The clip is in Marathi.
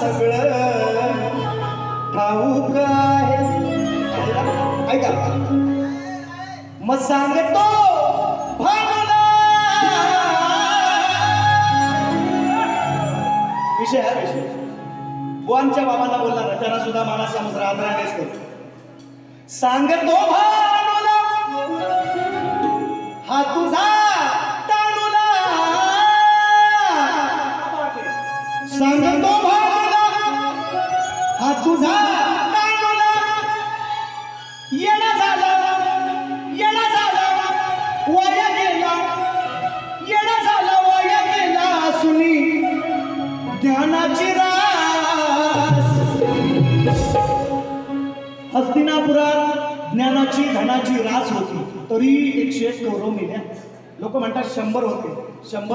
सगळं ठाऊक आहे. ऐका मग सांगतो भावना विषय हा विषय बुवांच्या बाबांना बोलला ना त्यांना सुद्धा मला समुद्र आदरानेच करतो. सांगतो भावना हा तुझा तानुला सांगतो भावना हा तुझा तानुला येणा झाला वाया गेला येणा झाला वाया गेला सुनी ज्ञानाची रास. हस्तिनापुरात ज्ञानाची धनाची रास होती तरी 101 कौरव मेल्या. लोक म्हणतात 100 होते. 100